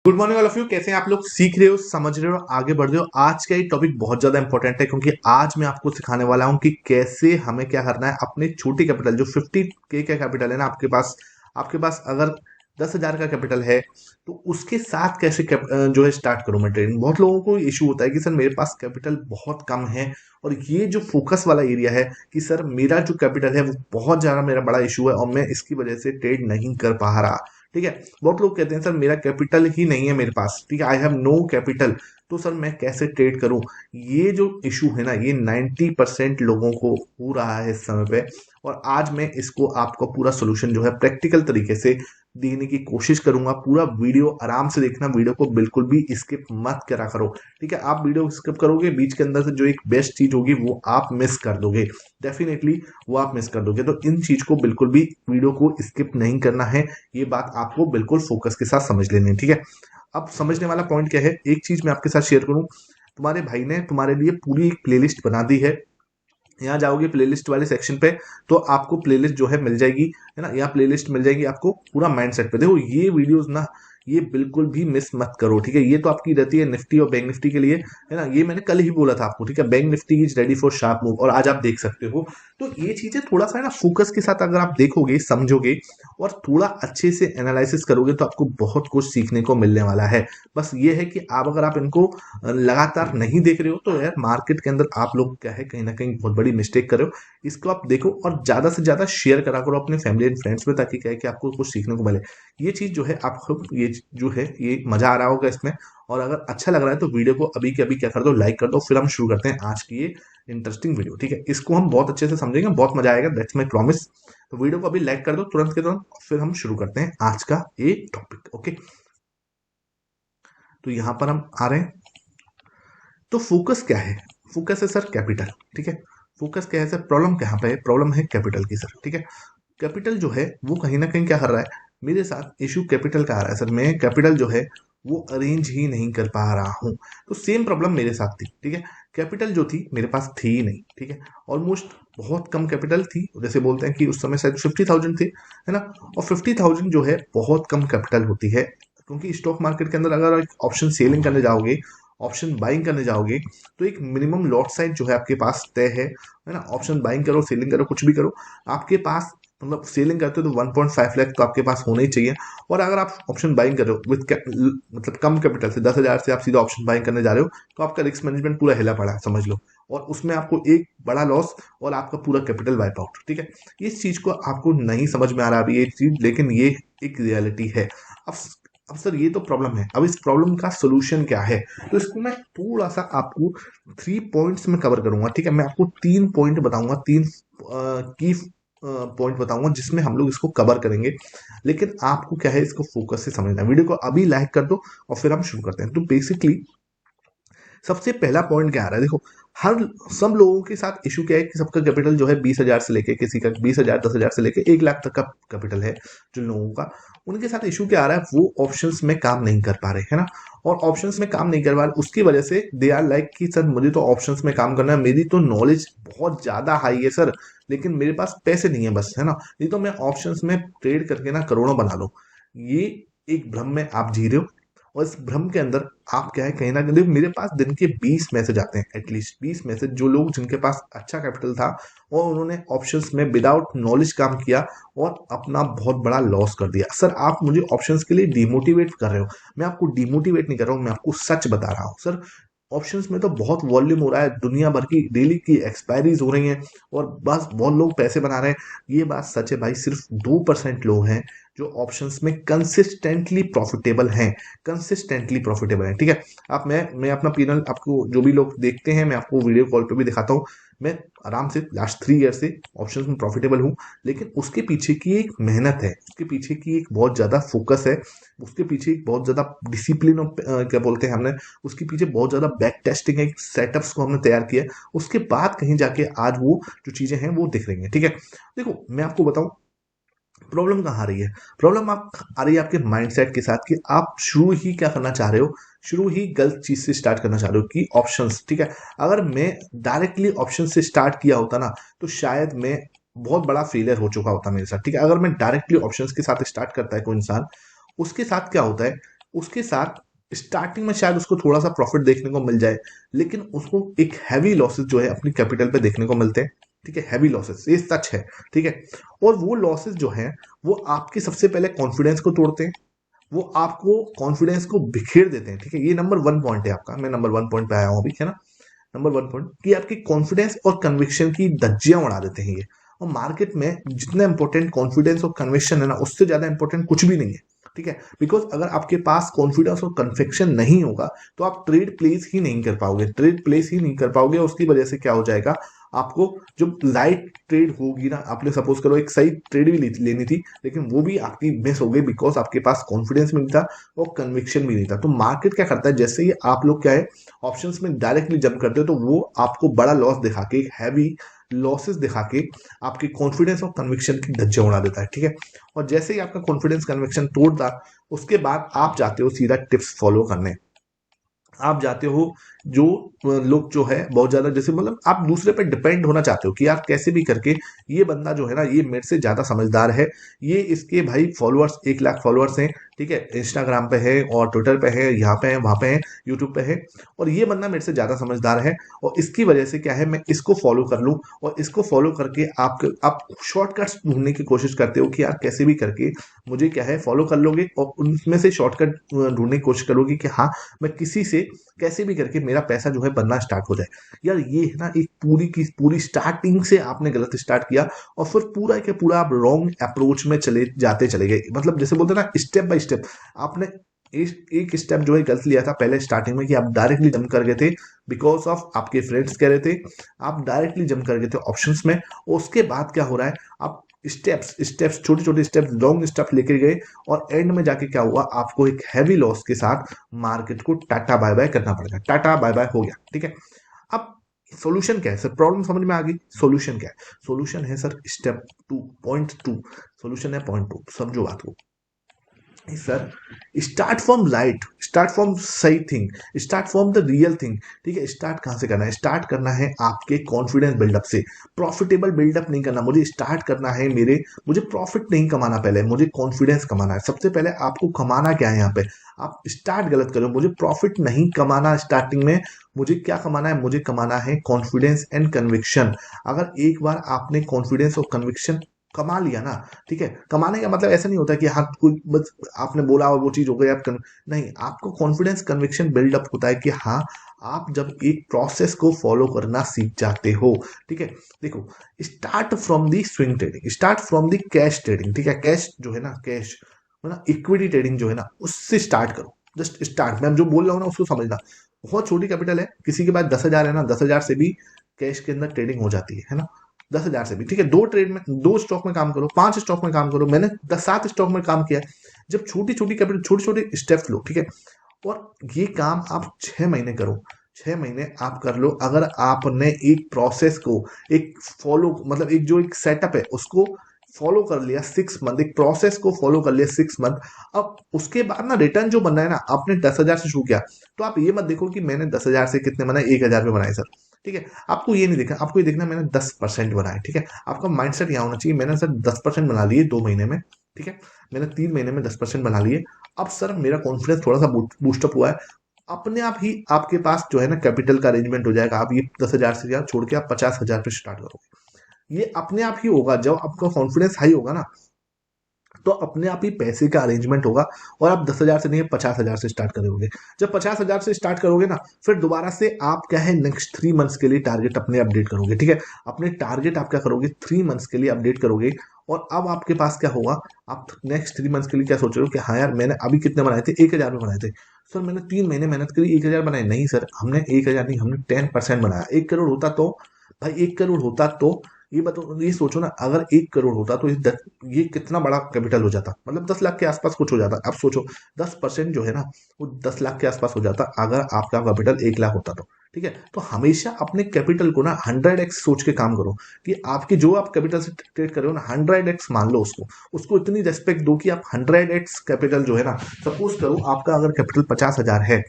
Good morning all of you. कैसे हैं आप लोग? सीख रहे हो, समझ रहे हो, आगे बढ़ रहे हो। आज का ये टॉपिक बहुत ज्यादा इंपॉर्टेंट है क्योंकि आज मैं आपको सिखाने वाला हूं कि कैसे हमें क्या करना है। अपने छोटी कैपिटल जो 50K का कैपिटल है ना आपके पास अगर 10,000 का कैपिटल है तो उसके साथ कैसे जो है स्टार्ट करूं मैं ट्रेडिंग। बहुत लोगों को इशू होता है कि सर मेरे पास कैपिटल बहुत कम है और ये जो फोकस वाला एरिया है कि सर मेरा जो कैपिटल है वो बहुत ज्यादा मेरा बड़ा इशू है और मैं इसकी वजह से ट्रेड नहीं कर पा रहा। ठीक है। बहुत लोग कहते हैं सर मेरा कैपिटल ही नहीं है मेरे पास, ठीक है, आई हैव नो कैपिटल, तो सर मैं कैसे ट्रेड करूं। ये जो इशू है ना ये 90% लोगों को हो रहा है इस समय पे। और आज मैं इसको आपको पूरा सोल्यूशन जो है प्रैक्टिकल तरीके से देने की कोशिश करूंगा। पूरा वीडियो आराम से देखना, वीडियो को बिल्कुल भी स्किप मत करा करो। ठीक है, आप वीडियो स्किप करोगे बीच के अंदर से जो एक बेस्ट चीज होगी वो आप मिस कर दोगे, डेफिनेटली वो आप मिस कर दोगे। तो इन चीज को बिल्कुल भी वीडियो को स्किप नहीं करना है, ये बात आपको बिल्कुल फोकस के साथ समझ लेनी है। ठीक है, अब समझने वाला पॉइंट क्या है, एक चीज मैं आपके साथ शेयर करूं। तुम्हारे भाई ने तुम्हारे लिए पूरी एक प्लेलिस्ट बना दी है। यहाँ जाओगे प्लेलिस्ट वाले सेक्शन पे तो आपको प्लेलिस्ट जो है मिल जाएगी, है ना। यहाँ प्लेलिस्ट मिल जाएगी आपको पूरा माइंडसेट पे। देखो ये वीडियोस ना ये बिल्कुल भी मिस मत करो। ठीक है, ये तो आपकी रहती है निफ्टी और बैंक निफ्टी के लिए, है ना। ये मैंने कल ही बोला था आपको। ठीक है, bank Nifty is ready for sharp move और आज आप देख सकते हो। तो ये चीजें थोड़ा सा है ना फोकस के साथ अगर आप देखोगे, समझोगे और थोड़ा अच्छे से एनालिसिस करोगे तो आपको बहुत कुछ सीखने को मिलने वाला है। बस ये है कि आप अगर आप इनको लगातार नहीं देख रहे हो तो यार मार्केट के अंदर आप लोग क्या है कहीं ना कहीं बहुत बड़ी मिस्टेक कर रहे हो। इसको आप देखो और ज्यादा से ज्यादा शेयर करा करो अपने फैमिली एंड फ्रेंड्स में, ताकि क्या है कि आपको कुछ सीखने को मिले। ये चीज जो है आपको ये जो है ये मजा आ रहा होगा इसमें। और अगर अच्छा लग रहा है तो वीडियो को अभी के अभी क्या कर दो, लाइक कर दो। फिर हम शुरू करते हैं आज की ये इंटरेस्टिंग वीडियो। ठीक है, इसको हम बहुत अच्छे से समझेंगे, बहुत मजा आएगा, दैट्स माई प्रॉमिस। तो वीडियो को अभी लाइक कर दो तुरंत के तुरंत, फिर हम शुरू करते हैं आज का ये टॉपिक। ओके, तो यहां पर हम आ रहे हैं। तो फोकस क्या है? फोकस है सर कैपिटल। ठीक है, फोकस क्या है सर? प्रॉब्लम कहाँ पे है? प्रॉब्लम है कैपिटल की सर। ठीक है, कैपिटल जो है वो कहीं ना कहीं क्या कर रहा है, मेरे साथ इशू कैपिटल का आ रहा है सर। मैं कैपिटल जो है वो अरेंज ही नहीं कर पा रहा हूँ। तो सेम प्रॉब्लम मेरे साथ थी। ठीक है, कैपिटल जो थी मेरे पास थी ही नहीं। ठीक है, ऑलमोस्ट बहुत कम कैपिटल थी। जैसे बोलते हैं कि उस समय शायद 50,000 थी, है ना। और 50,000 जो है बहुत कम कैपिटल होती है, क्योंकि स्टॉक मार्केट के अंदर अगर ऑप्शन सेलिंग करने जाओगे, ऑप्शन बाइंग करने जाओगे तो एक मिनिमम लॉट साइज जो है आपके पास तय है ना। ऑप्शन बाइंग करो, सेलिंग करो, कुछ भी करो, आपके पास मतलब सेलिंग करते हो तो 1.5 लाख तो आपके पास होना ही चाहिए। और अगर आप ऑप्शन बाइंग कर रहे हो विद मतलब कम कैपिटल से 10,000 से आप सीधा ऑप्शन बाइंग करने जा रहे हो तो आपका रिस्क मैनेजमेंट पूरा हिला पड़ा है, समझ लो। और उसमें आपको एक बड़ा लॉस और आपका पूरा कैपिटल वाइप आउट। ठीक है, इस चीज को आपको नहीं समझ में आ रहा अभी ये चीज, लेकिन ये एक रियलिटी है। अब अब सर ये तो प्रॉब्लम है, अब इस प्रॉब्लम का सोल्यूशन क्या है? तो इसको मैं थोड़ा सा आपको 3 पॉइंट्स में कवर करूंगा। ठीक है, मैं आपको 3 पॉइंट बताऊंगा, 3 की पॉइंट बताऊंगा जिसमें हम लोग इसको कवर करेंगे। लेकिन आपको क्या है इसको फोकस से समझना है। वीडियो को अभी लाइक कर दो और फिर हम शुरू करते हैं। तो बेसिकली सबसे पहला पॉइंट क्या आ रहा है, देखो हर सब लोगों के साथ इशू क्या है कि सबका कैपिटल जो है 20,000 से लेके, किसी का 20,000 10,000 से लेके 1 लाख तक का कैपिटल है जिन लोगों का। उनके साथ इशू क्या आ रहा है, वो ऑप्शंस में काम नहीं कर पा रहे, है ना। और ऑप्शंस में काम नहीं कर पा रहे उसकी वजह से दे आर लाइक कि सर मुझे तो ऑप्शंस में काम करना है, मेरी तो नॉलेज बहुत ज्यादा हाई है सर, लेकिन मेरे पास पैसे नहीं है बस, है ना। नहीं तो मैं ऑप्शंस में ट्रेड करके ना करोड़ों बना लूं। ये एक भ्रम में आप जी रहे हो। और इस भ्रम के अंदर आप क्या है कहीं ना कहीं, मेरे पास दिन के 20 मैसेज आते हैं, एटलीस्ट 20 मैसेज, जो लोग जिनके पास अच्छा कैपिटल था और उन्होंने ऑप्शंस में विदाउट नॉलेज काम किया और अपना बहुत बड़ा लॉस कर दिया। सर आप मुझे ऑप्शंस के लिए डिमोटिवेट कर रहे हो, मैं आपको डिमोटिवेट नहीं कर रहा हूं, मैं आपको सच बता रहा हूं सर। ऑप्शंस में तो बहुत वॉल्यूम हो रहा है, दुनिया भर की डेली की एक्सपायरीज हो रही हैं और बस बहुत लोग पैसे बना रहे हैं। ये बात सच है भाई, सिर्फ 2% लोग हैं जो ऑप्शंस में कंसिस्टेंटली प्रॉफिटेबल हैं, कंसिस्टेंटली प्रॉफिटेबल हैं। ठीक है, आप मैं अपना पीनल आपको जो भी लोग देखते हैं मैं आपको वीडियो कॉल पे भी दिखाता हूँ। मैं आराम से लास्ट 3 ईयर से ऑप्शंस में प्रॉफिटेबल हूँ। लेकिन उसके पीछे की एक मेहनत है, उसके पीछे की एक बहुत ज्यादा फोकस है, उसके पीछे एक बहुत ज्यादा डिसिप्लिन क्या बोलते हैं हमने, उसके पीछे बहुत ज्यादा बैक टेस्टिंग है, सेटअप्स को हमने तैयार किया है। उसके बाद कहीं जाके आज वो जो चीजें हैं वो दिख रही हैं। ठीक है, देखो मैं आपको बताऊं प्रॉब्लम कहाँ आ रही है। प्रॉब्लम आप आ रही है आपके माइंडसेट के साथ कि आप शुरू ही क्या करना चाह रहे हो, शुरू ही गलत चीज से स्टार्ट करना चाह रहे हो कि ऑप्शंस। ठीक है, अगर मैं डायरेक्टली ऑप्शन से स्टार्ट किया होता ना तो शायद मैं बहुत बड़ा फेलियर हो चुका होता मेरे साथ। ठीक है, अगर मैं डायरेक्टली ऑप्शंस के साथ स्टार्ट करता है कोई इंसान, उसके साथ क्या होता है उसके साथ स्टार्टिंग में शायद उसको थोड़ा सा प्रॉफिट देखने को मिल जाए, लेकिन उसको एक हैवी लॉसेस जो है अपनी कैपिटल पे देखने को मिलते हैं। ठीक है, हैवी लॉसेस, ये सच है। ठीक है, और वो लॉसेस जो है वो आपके सबसे पहले कॉन्फिडेंस को तोड़ते हैं, वो आपको कॉन्फिडेंस को बिखेर देते हैं। ठीक है, ये नंबर वन पॉइंट है आपका, मैं नंबर वन पॉइंट पे आया हूँ अभी, है ना। नंबर वन पॉइंट कि आपकी कॉन्फिडेंस और कन्विक्शन की धज्जियां उड़ा देते हैं ये। और मार्केट में जितना इंपॉर्टेंट कॉन्फिडेंस और कन्विक्शन है ना, उससे ज्यादा इंपॉर्टेंट कुछ भी नहीं है। ठीक है, बिकॉज अगर आपके पास कॉन्फिडेंस और कन्विक्शन नहीं होगा तो आप ट्रेड प्लेस ही नहीं कर पाओगे, ट्रेड प्लेस ही नहीं कर पाओगे। उसकी वजह से क्या हो जाएगा, आपको जो लाइट ट्रेड होगी ना, आपने सपोज करो एक सही ट्रेड भी लेनी थी, लेकिन वो भी आपकी मिस हो गई बिकॉज आपके पास कॉन्फिडेंस भी नहीं था और कन्विक्शन भी नहीं था। तो मार्केट क्या करता है, जैसे ही आप लोग क्या है ऑप्शंस में डायरेक्टली जंप करते हो, तो वो आपको बड़ा लॉस दिखा के, हैवी लॉसेस दिखा के आपके कॉन्फिडेंस और कन्विक्शन की धज्जियां उड़ा देता है। ठीक है, और जैसे ही आपका कॉन्फिडेंस कन्विक्शन तोड़ता, उसके बाद आप जाते हो सीधा टिप्स फॉलो करने। आप जाते हो जो लोग जो है बहुत ज्यादा, जैसे मतलब आप दूसरे पे डिपेंड होना चाहते हो कि यार कैसे भी करके ये बंदा जो है ना, ये मेरे से ज्यादा समझदार है, ये इसके भाई फॉलोअर्स 1 लाख फॉलोअर्स हैं। ठीक है, इंस्टाग्राम पे है और ट्विटर पे है, यहाँ पे है, वहां पे है, यूट्यूब पे है, और ये बंदा मेरे से ज्यादा समझदार है, और इसकी वजह से क्या है मैं इसको फॉलो कर लूं। और इसको फॉलो करके आप शॉर्टकट्स ढूंढने की कोशिश करते हो कि यार कैसे भी करके मुझे क्या है फॉलो कर लोगे, और उनमें से शॉर्टकट ढूंढने की कोशिश करोगे कि हाँ मैं किसी से कैसे भी करके मेरा पैसा जो है बनना स्टार्ट हो जाए। यार ये है ना, एक पूरी की पूरी स्टार्टिंग से आपने गलत स्टार्ट किया, और फिर पूरा के पूरा आप रॉन्ग अप्रोच में चले गए। मतलब जैसे बोलते हैं ना, स्टेप बाय स्टेप आपने एक स्टेप जो है गलत लिया था पहले स्टार्टिंग में, कि आप डायरेक्टली जंप कर गए थे बिकॉज ऑफ आपके फ्रेंड्स कह रहे थे, आप डायरेक्टली जंप कर गए थे ऑप्शंस में। और उसके बाद क्या हो रहा है, आप स्टेप्स स्टेप्स छोटे छोटे स्टेप्स लॉन्ग स्टेप लेकर गए, और एंड में जाके क्या हुआ, आपको एक हैवी लॉस के साथ मार्केट को टाटा बाय बाय करना पड़ेगा। टाटा बाय बाय हो गया। ठीक है, अब सॉल्यूशन क्या है सर, प्रॉब्लम समझ में आ गई, सॉल्यूशन क्या है, सॉल्यूशन है sir step two, point two, solution है पॉइंट टू, समझो बात को sir. Start from light, start from सही thing, start from the real thing. ठीक है, स्टार्ट कहां से करना है, स्टार्ट करना है आपके कॉन्फिडेंस बिल्डअप से। प्रॉफिटेबल बिल्डअप नहीं करना, मुझे स्टार्ट करना है मुझे प्रॉफिट नहीं कमाना, पहले मुझे कॉन्फिडेंस कमाना है। सबसे पहले आपको कमाना क्या है यहाँ पे, आप स्टार्ट गलत करो, मुझे प्रॉफिट नहीं कमाना स्टार्टिंग में, मुझे क्या कमाना है, मुझे कमाना है कॉन्फिडेंस एंड कन्विक्शन। अगर एक बार आपने कॉन्फिडेंस और कन्विक्शन कमा लिया ना, ठीक है, कमाने का मतलब ऐसा नहीं होता कि हाँ कोई बस आपने बोला और वो चीज हो गई नहीं, आपको कॉन्फिडेंस कन्विक्शन बिल्डअप होता है कि हाँ आप जब एक प्रोसेस को फॉलो करना सीख जाते हो। ठीक है, देखो, start from the swing trading, start from the cash trading. ठीक है, कैश जो है ना, कैश है ना, इक्विटी ट्रेडिंग जो है ना, उससे स्टार्ट करो। जस्ट स्टार्ट, मैं जो बोल रहा हूँ ना उसको समझना। बहुत छोटी कैपिटल है, किसी के पास 10,000 है ना, 10,000 से भी कैश के अंदर ट्रेडिंग हो जाती है ना, 10,000 से भी। ठीक है, दो ट्रेड में, दो स्टॉक में काम करो, 5 स्टॉक में काम करो, मैंने 7 स्टॉक में काम किया। जब छोटी छोटी कैपिटल, छोटे छोटे स्टेप्स लो। ठीक है, और ये काम आप 6 महीने करो, 6 महीने आप कर लो। अगर आपने एक प्रोसेस को एक फॉलो, मतलब एक जो एक सेटअप है उसको फॉलो कर लिया 6 मंथ, एक प्रोसेस को फॉलो कर लिया 6 मंथ, अब उसके बाद ना रिटर्न जो बनना है ना, आपने 10,000 से शुरू किया, तो आप ये मत देखो कि मैंने 10,000 से कितने बनाए, 1,000 पे बनाए सर। ठीक है, आपको ये नहीं देखना, आपको ये देखना मैंने 10% बनाए। ठीक है, आपका माइंडसेट यहाँ होना चाहिए, मैंने सर 10% बना लिए 2 महीने में। ठीक है, मैंने 3 महीने में 10% बना लिए। अब सर मेरा कॉन्फिडेंस थोड़ा सा बूस्टअप हुआ है, अपने आप ही आपके पास जो है ना कैपिटल का अरेंजमेंट हो जाएगा। आप ये 10,000 से या छोड़ के आप 50,000 पे स्टार्ट करोगे, ये अपने आप ही होगा। जब आपका कॉन्फिडेंस हाई होगा ना, तो अपने आप ही पैसे का अरेंजमेंट होगा, और आप 10,000 से नहीं 50,000 से स्टार्ट करोगे। जब 50,000 से स्टार्ट करोगे ना, फिर दोबारा से आप क्या है नेक्स्ट 3 मंथ्स के लिए टारगेट अपने अपडेट करोगे। ठीक है, अपने टारगेट आप क्या करोगे, 3 मंथ्स के लिए अपडेट करोगे। और अब आपके पास क्या होगा, आप नेक्स्ट 3 मंथ्स के लिए क्या सोच रहे हो कि हाँ यार मैंने अभी कितने बनाए थे, 1,000 में बनाए थे सर, मैंने 3 महीने मेहनत करी 1,000 बनाए। नहीं सर, हमने 1,000 नहीं, हमने 10% बनाया। 1 करोड़ होता तो भाई, 1 करोड़ होता तो ये बताओ, ये सोचो ना, अगर 1 करोड़ होता तो ये कितना बड़ा कैपिटल हो जाता, मतलब 10 लाख के आसपास कुछ हो जाता। अब सोचो 10% जो है ना, वो 10 लाख के आसपास हो जाता अगर आपका कैपिटल 1 लाख होता तो। ठीक है, तो हमेशा अपने कैपिटल को ना 100x सोच के काम करो, कि आपकी जो आप कैपिटल से ट्रेड कर रहे हो ना, 100x मान लो उसको, उसको इतनी रेस्पेक्ट दो कि आप 100x कैपिटल जो है ना, सपोज करो आपका अगर कैपिटल 50,000 है,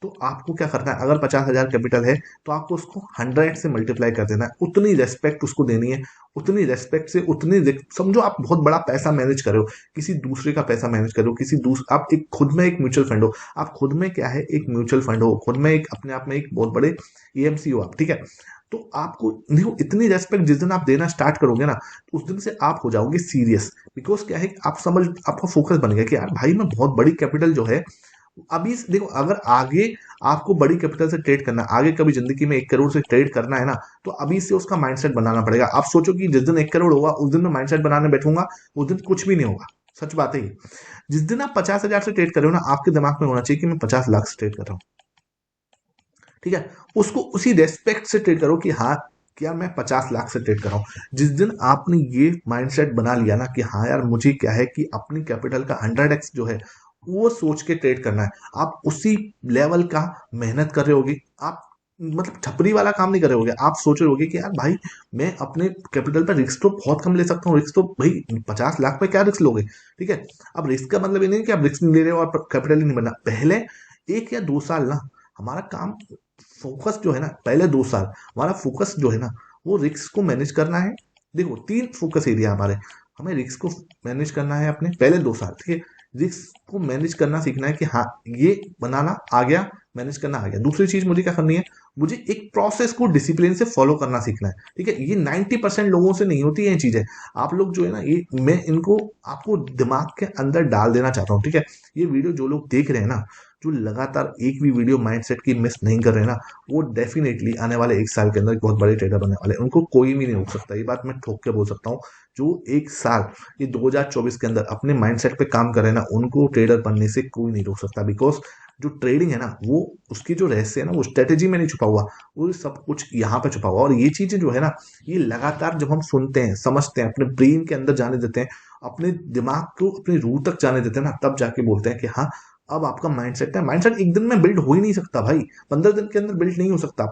तो आपको क्या करना है, अगर 50,000 कैपिटल है तो आपको उसको 100 से मल्टीप्लाई कर देना है, उतनी रेस्पेक्ट उसको देनी है, उतनी रेस्पेक्ट से समझो आप बहुत बड़ा पैसा मैनेज कर रहे हो, किसी दूसरे का पैसा मैनेज कर रहे हो, आप एक खुद में एक म्यूचुअल फंड हो, आप खुद में क्या है एक म्यूचुअल फंड हो, खुद में एक अपने आप में एक बहुत बड़े एएमसी हो आप, ठीक है। तो आपको देखो इतनी रेस्पेक्ट जिस दिन आप देना स्टार्ट करोगे ना, तो उस दिन से आप हो जाओगे सीरियस। बिकॉज क्या है कि आपका फोकस बन गया कि यार भाई मैं बहुत बड़ी कैपिटल जो है अभी देखो, अगर आगे आपको बड़ी कैपिटल से ट्रेड करना है, आगे कभी जिंदगी में 1 करोड़ से ट्रेड करना है ना, तो अभी से उसका माइंडसेट बनाना पड़ेगा। आप सोचो कि जिस दिन 1 करोड़ होगा उस दिन मैं माइंडसेट बनाने बैठूंगा, उस दिन कुछ भी नहीं होगा। सच बात है ये। जिस दिन आप 50,000 से ट्रेड कर रहे हो ना, आपके दिमाग में होना चाहिए कि मैं 50 लाख से ट्रेड कर रहा हूँ, ठीक है। उसको उसी रेस्पेक्ट से ट्रेड करो कि हाँ, क्या मैं 50 लाख से ट्रेड कर रहा हूँ। जिस दिन आपने ये माइंडसेट बना लिया ना कि हाँ यार मुझे क्या है कि अपनी कैपिटल का 100x जो है वो सोच के ट्रेड करना है, आप उसी लेवल का मेहनत कर रहे होगे। आप मतलब छपरी वाला काम नहीं कर रहे होगे, आप सोच रहे होगे कि यार भाई मैं अपने कैपिटल पर रिस्क तो बहुत कम ले सकता हूँ, रिस्क तो भाई 50 लाख पे क्या रिस्क लोगे, ठीक है। अब रिस्क का मतलब ये नहीं कि आप रिस्क नहीं ले रहे हो और कैपिटल ही नहीं बनना। पहले 1 या 2 साल ना हमारा काम, फोकस जो है ना, पहले 2 साल हमारा फोकस जो है ना वो रिस्क को मैनेज करना है। देखो 3 फोकस एरिया हमारे, हमें रिस्क को मैनेज करना है अपने पहले 2 साल, ठीक है। रिस्क को मैनेज करना सीखना है कि हाँ ये बनाना आ गया, मैनेज करना आ गया। दूसरी चीज मुझे क्या करनी है, मुझे एक प्रोसेस को डिसिप्लिन से फॉलो करना सीखना है, ठीक है। ये 90% लोगों से नहीं होती है ये चीजें। आप लोग जो है ना, ये मैं इनको आपको दिमाग के अंदर डाल देना चाहता हूँ, ठीक है। ये वीडियो जो लोग देख रहे हैं ना, जो लगातार एक भी वीडियो माइंडसेट की मिस नहीं कर रहे हैं ना, वो डेफिनेटली आने वाले 1 साल के अंदर बहुत बड़े ट्रेडर बनने वाले हैं। उनको कोई भी नहीं रोक सकता, ये बात मैं ठोक के बोल सकता हूँ। जो 1 साल ये 2024 के अंदर अपने माइंडसेट पे काम कर रहे हैं ना, उनको ट्रेडर बनने से कोई नहीं रोक सकता। बिकॉज जो ट्रेडिंग है ना, वो उसकी जो रहस्य है ना, वो स्ट्रेटेजी में नहीं छुपा हुआ, वो सब कुछ यहाँ पे छुपा हुआ। और ये चीजें जो है ना, ये लगातार जब हम सुनते हैं, समझते हैं, अपने ब्रेन के अंदर जाने देते हैं, अपने दिमाग को अपनी रूह तक जाने देते हैं ना, तब जाके बोलते हैं कि हाँ अब आपका माइंडसेट है। माइंडसेट एक दिन में बिल्ड हो ही नहीं सकता भाई, 15 दिन के अंदर बिल्ड नहीं हो सकता,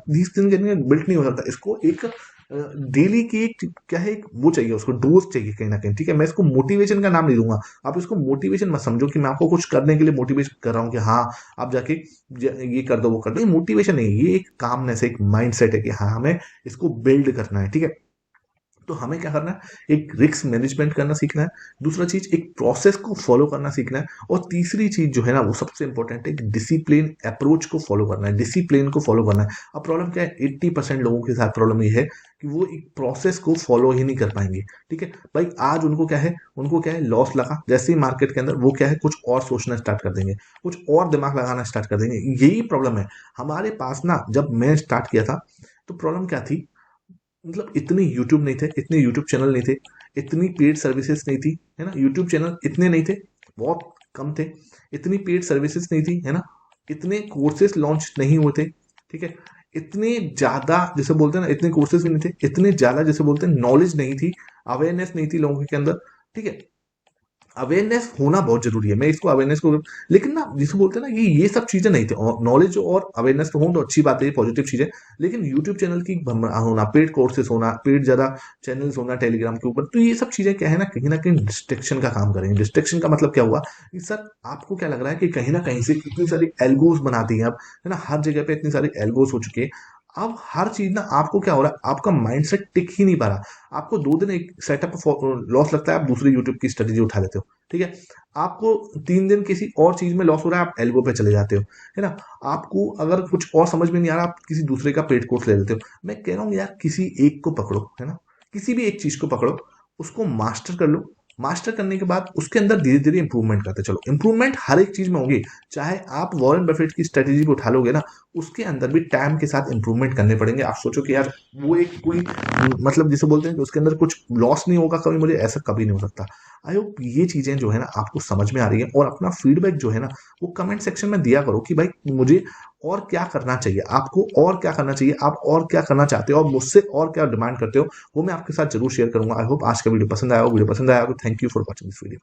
20 दिन के अंदर बिल्ड नहीं हो सकता। इसको एक डेली की एक क्या है, एक वो चाहिए, उसको डोज चाहिए कहीं ना कहीं, ठीक है। मैं इसको मोटिवेशन का नाम नहीं दूंगा, आप इसको मोटिवेशन मत समझो कि मैं आपको कुछ करने के लिए मोटिवेट कर रहा हूँ कि हाँ आप जाके ये कर दो वो कर दो। ये मोटिवेशन नहीं, ये एक कामनेस है, एक माइंडसेट है कि हाँ हमें इसको बिल्ड करना है, ठीक है। तो हमें क्या करना है, एक रिस्क मैनेजमेंट करना सीखना है। दूसरा चीज एक प्रोसेस को फॉलो करना सीखना है। और तीसरी चीज जो है ना, वो सबसे इंपॉर्टेंट है, एक डिसिप्लिन अप्रोच को फॉलो करना है, डिसिप्लिन को फॉलो करना है। अब प्रॉब्लम क्या है, 80% लोगों के साथ प्रॉब्लम ये है कि वो एक प्रोसेस को फॉलो ही नहीं कर पाएंगे, ठीक है भाई। आज उनको क्या है लॉस लगा, जैसे ही मार्केट के अंदर वो क्या है कुछ और सोचना स्टार्ट कर देंगे, कुछ और दिमाग लगाना स्टार्ट कर देंगे। यही प्रॉब्लम है हमारे पास ना। जब मैं स्टार्ट किया था तो प्रॉब्लम क्या थी, मतलब इतने यूट्यूब नहीं थे, इतने यूट्यूब चैनल नहीं थे, इतनी पेड सर्विसेज नहीं थी, है ना। यूट्यूब चैनल इतने नहीं थे, बहुत कम थे। इतनी पेड सर्विसेज नहीं थी, है ना। इतने कोर्सेज लॉन्च नहीं हुए थे, ठीक है। इतने ज्यादा जैसे बोलते हैं ना, इतने कोर्सेज भी नहीं थे, इतने ज्यादा जैसे बोलते हैं नॉलेज नहीं थी, अवेयरनेस नहीं थी लोगों के अंदर, ठीक है। अवेयरनेस होना बहुत जरूरी है, मैं इसको अवेयरनेस को, लेकिन ना जिसे बोलते हैं ना, ये सब चीजें नहीं थी। नॉलेज और अवेयरनेस तो हो तो अच्छी बात है, पॉजिटिव चीजें। लेकिन यूट्यूब चैनल की होना, पेड कोर्सेज होना, पेड ज्यादा चैनल्स होना टेलीग्राम के ऊपर, तो ये सब चीजें क्या है ना कहीं डिस्ट्रक्शन का काम करेंगे। डिस्ट्रक्शन का मतलब क्या हुआ कि सर आपको क्या लग रहा है कि कहीं ना कहीं से इतनी सारी एल्गोज बनाती हैं अब, है ना, हर जगह पे इतनी सारी एल्गोज हो चुकी है। अब हर चीज ना, आपको क्या हो रहा है, आपका माइंडसेट टिक ही नहीं पा रहा। आपको 2 दिन एक सेटअप लॉस लगता है, आप दूसरी यूट्यूब की स्ट्रेटेजी उठा लेते हो, ठीक है। आपको 3 दिन किसी और चीज में लॉस हो रहा है, आप एल्गो पे चले जाते हो, है ना। आपको अगर कुछ और समझ में नहीं आ रहा, आप किसी दूसरे का पेड कोर्स ले लेते हो। मैं कह रहा हूँ यार किसी एक को पकड़ो, है ना, किसी भी एक चीज को पकड़ो, उसको मास्टर कर लो। मास्टर करने के बाद उसके अंदर धीरे धीरे इंप्रूवमेंट करते चलो। इंप्रूवमेंट हर एक चीज में होगी, चाहे आप वॉरेन बफेट की स्ट्रेटेजी को उठा लोगे ना, उसके अंदर भी टाइम के साथ इंप्रूवमेंट करने पड़ेंगे। आप सोचो कि यार वो एक कोई मतलब जिसे बोलते हैं कि उसके अंदर कुछ लॉस नहीं होगा कभी, मुझे ऐसा कभी नहीं हो सकता। आई होप ये चीजें जो है ना आपको समझ में आ रही है। और अपना फीडबैक जो है ना, वो कमेंट सेक्शन में दिया करो कि भाई मुझे और क्या करना चाहिए, आपको और क्या करना चाहिए, आप और क्या करना चाहते हो और मुझसे और क्या डिमांड करते हो, वो मैं आपके साथ जरूर शेयर करूंगा। आई होप आज का वीडियो पसंद आया हो। वीडियो पसंद आया हो तो thank you for watching this video.